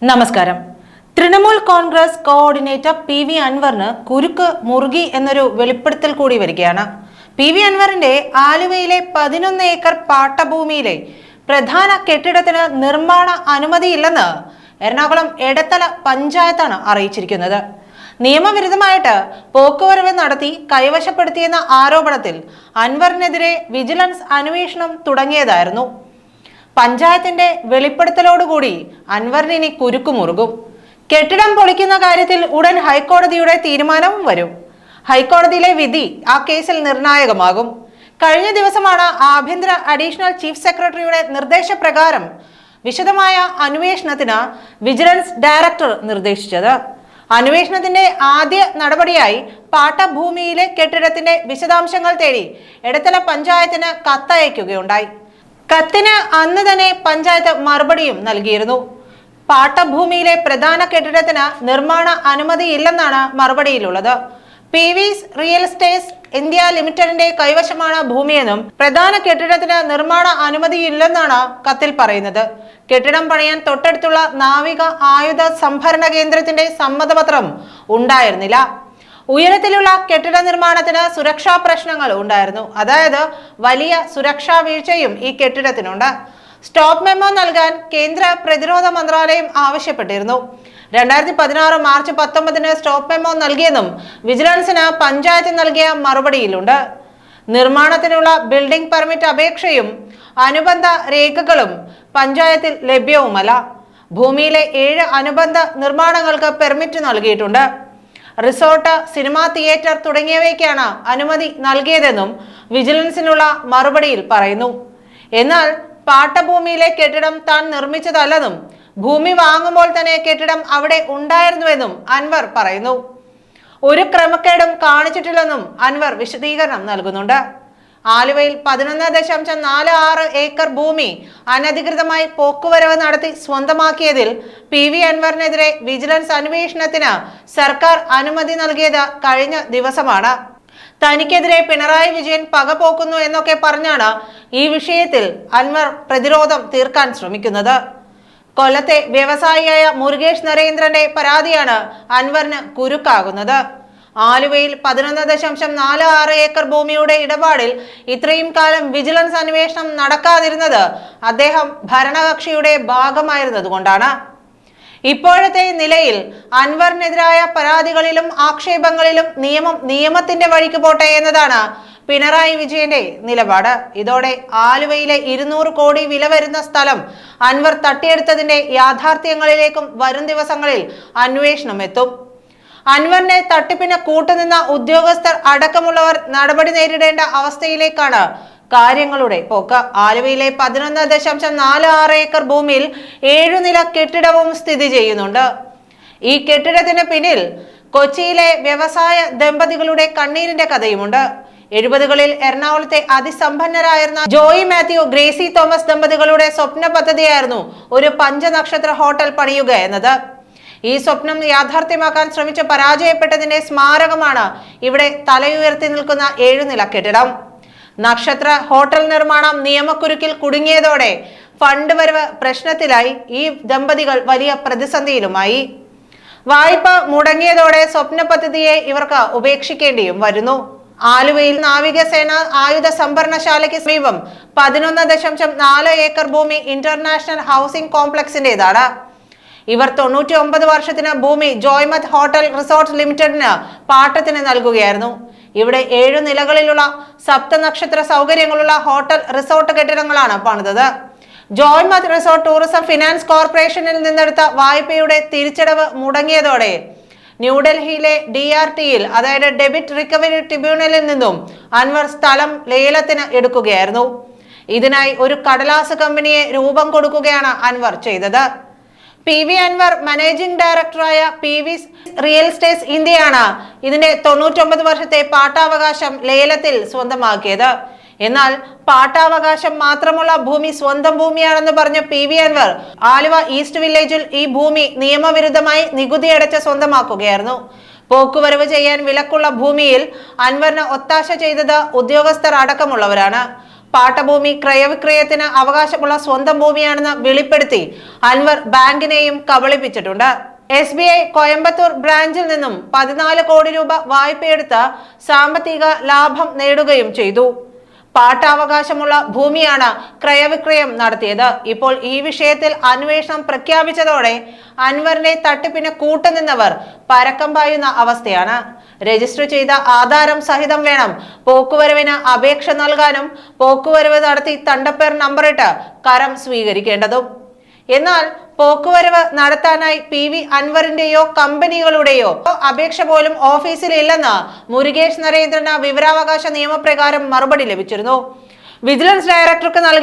നമസ്കാരം. Trinamool Congress coordinator PV അൻവറിന് കുരുക്ക് മുറുകി എന്നൊരു വെളിപ്പെടുത്തൽ കൂടി വരികയാണ്. PV അൻവറിന്റെ ആലുവയിലെ 11 ഏക്കർ പാട്ടഭൂമിയിലെ പ്രധാന കെട്ടിടത്തിന് നിർമ്മാണ അനുമതിയില്ലെന്ന് എറണാകുളം എടത്തല പഞ്ചായത്താണ് അറിയിച്ചിരിക്കുന്നത്. നിയമവിരുദ്ധമായിട്ട് പോക്കുവരവ് നടത്തി കൈവശപ്പെടുത്തിയെന്ന ആരോപണത്തിൽ അൻവറിനെതിരെ വിജിലൻസ് അന്വേഷണം തുടങ്ങിയതായിരുന്നു. പഞ്ചായത്തിന്റെ വെളിപ്പെടുത്തലോടുകൂടി അൻവറിന് ഇനി കുരുക്കുമുറുകും. കെട്ടിടം പൊളിക്കുന്ന കാര്യത്തിൽ ഉടൻ ഹൈക്കോടതിയുടെ തീരുമാനവും വരും. ഹൈക്കോടതിയിലെ വിധി ആ കേസിൽ നിർണായകമാകും. കഴിഞ്ഞ ദിവസമാണ് ആഭ്യന്തര അഡീഷണൽ ചീഫ് സെക്രട്ടറിയുടെ നിർദ്ദേശപ്രകാരം വിശദമായ അന്വേഷണത്തിന് വിജിലൻസ് ഡയറക്ടർ നിർദ്ദേശിച്ചത്. അന്വേഷണത്തിന്റെ ആദ്യ നടപടിയായി പാട്ടഭൂമിയിലെ കെട്ടിടത്തിന്റെ വിശദാംശങ്ങൾ തേടി എടത്തല പഞ്ചായത്തിന് കത്തയക്കുകയുണ്ടായി. കത്തിന് അന്ന് തന്നെ പഞ്ചായത്ത് മറുപടിയും നൽകിയിരുന്നു. പാട്ടഭൂമിയിലെ പ്രധാന കെട്ടിടത്തിന് നിർമ്മാണ അനുമതിയില്ലെന്നാണ് മറുപടിയിലുള്ളത്. PV's റിയൽ എസ്റ്റേറ്റ്സ് ഇന്ത്യ ലിമിറ്റഡിന്റെ കൈവശമാണ് ഭൂമിയെന്നും പ്രധാന കെട്ടിടത്തിന് നിർമ്മാണ അനുമതിയില്ലെന്നാണ് കത്തിൽ പറയുന്നത്. കെട്ടിടം പണിയാൻ തൊട്ടടുത്തുള്ള നാവിക ആയുധ സംഭരണ കേന്ദ്രത്തിന്റെ സമ്മതപത്രം ഉണ്ടായിരുന്നില്ല. ഉയരത്തിലുള്ള കെട്ടിട നിർമ്മാണത്തിന് സുരക്ഷാ പ്രശ്നങ്ങൾ ഉണ്ടായിരുന്നു. അതായത് വലിയ സുരക്ഷാ വീഴ്ചയും ഈ കെട്ടിടത്തിനുണ്ട്. സ്റ്റോപ്പ് മെമ്മോ നൽകാൻ കേന്ദ്ര പ്രതിരോധ മന്ത്രാലയം ആവശ്യപ്പെട്ടിരുന്നു. 2016 മാർച്ച് 19 സ്റ്റോപ്പ് മെമ്മോ നൽകിയെന്നും വിജിലൻസിന് പഞ്ചായത്ത് നൽകിയ മറുപടിയിലുണ്ട്. നിർമ്മാണത്തിനുള്ള ബിൽഡിംഗ് പെർമിറ്റ് അപേക്ഷയും അനുബന്ധ രേഖകളും പഞ്ചായത്തിൽ ലഭ്യവുമല്ല. ഭൂമിയിലെ 7 അനുബന്ധ നിർമ്മാണങ്ങൾക്ക് പെർമിറ്റ് നൽകിയിട്ടുണ്ട്. റിസോർട്ട്, സിനിമാ തിയേറ്റർ തുടങ്ങിയവയ്ക്കാണ് അനുമതി നൽകിയതെന്നും വിജിലൻസിനുള്ള മറുപടിയിൽ പറയുന്നു. എന്നാൽ പാട്ടഭൂമിയിലെ കെട്ടിടം താൻ നിർമ്മിച്ചതല്ലെന്നും ഭൂമി വാങ്ങുമ്പോൾ തന്നെ കെട്ടിടം അവിടെ ഉണ്ടായിരുന്നുവെന്നും അൻവർ പറയുന്നു. ഒരു ക്രമക്കേടും കാണിച്ചിട്ടില്ലെന്നും അൻവർ വിശദീകരണം നൽകുന്നുണ്ട്. ആലുവയിൽ 11.46 ഏക്കർ ഭൂമി അനധികൃതമായി പോക്കുവരവ് നടത്തി സ്വന്തമാക്കിയതിൽ PV അൻവറിനെതിരെ വിജിലൻസ് അന്വേഷണത്തിന് സർക്കാർ അനുമതി നൽകിയത് കഴിഞ്ഞ ദിവസമാണ്. തനിക്കെതിരെ പിണറായി വിജയൻ പകപോക്കുന്നു എന്നൊക്കെ പറഞ്ഞാണ് ഈ വിഷയത്തിൽ അൻവർ പ്രതിരോധം തീർക്കാൻ ശ്രമിക്കുന്നത്. കൊല്ലത്തെ വ്യവസായിയായ മുരുകേഷ് നരേന്ദ്രന്റെ പരാതിയാണ് അൻവറിന് കുരുക്കാകുന്നത്. ആലുവയിൽ 11.46 ഏക്കർ ഭൂമിയുടെ ഇടപാടിൽ ഇത്രയും കാലം വിജിലൻസ് അന്വേഷണം നടക്കാതിരുന്നത് അദ്ദേഹം ഭരണകക്ഷിയുടെ ഭാഗമായിരുന്നതുകൊണ്ടാണ്. ഇപ്പോഴത്തെ നിലയിൽ അൻവറിനെതിരായ പരാതികളിലും ആക്ഷേപങ്ങളിലും നിയമത്തിന്റെ വഴിക്ക് പോട്ടെ എന്നതാണ് പിണറായി വിജയന്റെ നിലപാട്. ഇതോടെ ആലുവയിലെ 200 കോടി വില വരുന്ന സ്ഥലം അൻവർ തട്ടിയെടുത്തതിന്റെ യാഥാർത്ഥ്യങ്ങളിലേക്കും വരും ദിവസങ്ങളിൽ അന്വേഷണം എത്തും. അൻവറിനെ തട്ടിപ്പിന് കൂട്ടുനിന്ന ഉദ്യോഗസ്ഥർ അടക്കമുള്ളവർ നടപടി നേരിടേണ്ട അവസ്ഥയിലേക്കാണ് കാര്യങ്ങളുടെ പോക്ക്. ആലുവയിലെ 11.46 ഏക്കർ ഭൂമിയിൽ 7 നില കെട്ടിടവും സ്ഥിതി ചെയ്യുന്നുണ്ട്. ഈ കെട്ടിടത്തിന് പിന്നിൽ കൊച്ചിയിലെ വ്യവസായ ദമ്പതികളുടെ കണ്ണീരിന്റെ കഥയുമുണ്ട്. 70കളിൽ എറണാകുളത്തെ അതിസമ്പന്നരായിരുന്ന ജോയി മാത്യു, ഗ്രേസി തോമസ് ദമ്പതികളുടെ സ്വപ്ന പദ്ധതിയായിരുന്നു ഒരു പഞ്ചനക്ഷത്ര ഹോട്ടൽ പണിയുക എന്നത്. ഈ സ്വപ്നം യാഥാർത്ഥ്യമാക്കാൻ ശ്രമിച്ച് പരാജയപ്പെട്ടതിന്റെ സ്മാരകമാണ് ഇവിടെ തലയുയർത്തി നിൽക്കുന്ന 7 നില കെട്ടിടം. നക്ഷത്ര ഹോട്ടൽ നിർമ്മാണം നിയമക്കുരുക്കിൽ കുടുങ്ങിയതോടെ ഫണ്ട് വരവ് പ്രശ്നത്തിലായി ഈ ദമ്പതികൾ വലിയ പ്രതിസന്ധിയിലുമായി. വായ്പ മുടങ്ങിയതോടെ സ്വപ്ന പദ്ധതിയെ ഇവർക്ക് ഉപേക്ഷിക്കേണ്ടിയും വരുന്നു. ആലുവയിൽ നാവികസേന ആയുധ സംഭരണശാലയ്ക്ക് സമീപം 11.4 ഏക്കർ ഭൂമി ഇന്റർനാഷണൽ ഹൗസിംഗ് കോംപ്ലക്സിന്റേതാണ്. ഇവർ 99 വർഷത്തിന് ഭൂമി ജോയ്മത്ത് ഹോട്ടൽ റിസോർട്ട് ലിമിറ്റഡിന് പാട്ടത്തിന് നൽകുകയായിരുന്നു. ഇവിടെ 7 നിലകളിലുള്ള സപ്തനക്ഷത്ര സൗകര്യങ്ങളുള്ള ഹോട്ടൽ റിസോർട്ട് കെട്ടിടങ്ങളാണ് പണിതത്. ജോയ്മത്ത് റിസോർട്ട് ടൂറിസം ഫിനാൻസ് കോർപ്പറേഷനിൽ നിന്നെടുത്ത വായ്പയുടെ തിരിച്ചടവ് മുടങ്ങിയതോടെ ന്യൂഡൽഹിയിലെ DRTയിൽ അതായത് ഡെബിറ്റ് റിക്കവറി ട്രിബ്യൂണലിൽ നിന്നും അൻവർ സ്ഥലം ലേലത്തിന് എടുക്കുകയായിരുന്നു. ഇതിനായി ഒരു കടലാസ് കമ്പനിയെ രൂപം കൊടുക്കുകയാണ് അൻവർ ചെയ്തത്. PV അൻവർ മാനേജിംഗ് ഡയറക്ടറായ PV's റിയൽ എസ്റ്റേറ്റ്സ് ഇന്ത്യയാണ് ഇതിന്റെ 99 വർഷത്തെ പാട്ടാവകാശം ലേലത്തിൽ സ്വന്തമാക്കിയത്. എന്നാൽ പാട്ടാവകാശം മാത്രമുള്ള ഭൂമി സ്വന്തം ഭൂമിയാണെന്ന് പറഞ്ഞ PV അൻവർ ആലുവ ഈസ്റ്റ് വില്ലേജിൽ ഈ ഭൂമി നിയമവിരുദ്ധമായി നികുതി അടച്ച് സ്വന്തമാക്കുകയായിരുന്നു. പോക്കുവരവ് ചെയ്യാൻ വിലക്കുള്ള ഭൂമിയിൽ അൻവറിന് ഒത്താശ ചെയ്തത് ഉദ്യോഗസ്ഥർ അടക്കമുള്ളവരാണ്. പാട്ടഭൂമി ക്രയവിക്രയത്തിന് അവകാശമുള്ള സ്വന്തം ഭൂമിയാണെന്ന് വെളിപ്പെടുത്തി അൻവർ ബാങ്കിനെയും കബളിപ്പിച്ചിട്ടുണ്ട്. SBI കോയമ്പത്തൂർ ബ്രാഞ്ചിൽ നിന്നും 14 കോടി രൂപ വായ്പയെടുത്ത് സാമ്പത്തിക ലാഭം നേടുകയും ചെയ്തു. പാട്ടാവകാശമുള്ള ഭൂമിയാണ് ക്രയവിക്രയം നടത്തിയത്. ഇപ്പോൾ ഈ വിഷയത്തിൽ അന്വേഷണം പ്രഖ്യാപിച്ചതോടെ അൻവറിന്റെ തട്ടിപ്പിന് കൂട്ടുനിന്നവർ പരക്കം പായുന്ന അവസ്ഥയാണ്. രജിസ്റ്റർ ചെയ്ത ആധാരം സഹിതം വേണം പോക്കുവരവിന് അപേക്ഷ നൽകാനും പോക്കുവരവ് നടത്തി തണ്ടപ്പേർ നമ്പറിട്ട് കരം സ്വീകരിക്കേണ്ടതും. എന്നാൽ പോക്കുവരവ് നടത്താനായി PV അൻവറിന്റെയോ കമ്പനികളുടെയോ അപേക്ഷ പോലും ഓഫീസിൽ ഇല്ലെന്ന് മുരുകേഷ് നരേന്ദ്രന് വിവരാവകാശ നിയമപ്രകാരം മറുപടി ലഭിച്ചിരുന്നു. വിജിലൻസ് ഡയറക്ടർക്ക് നൽകി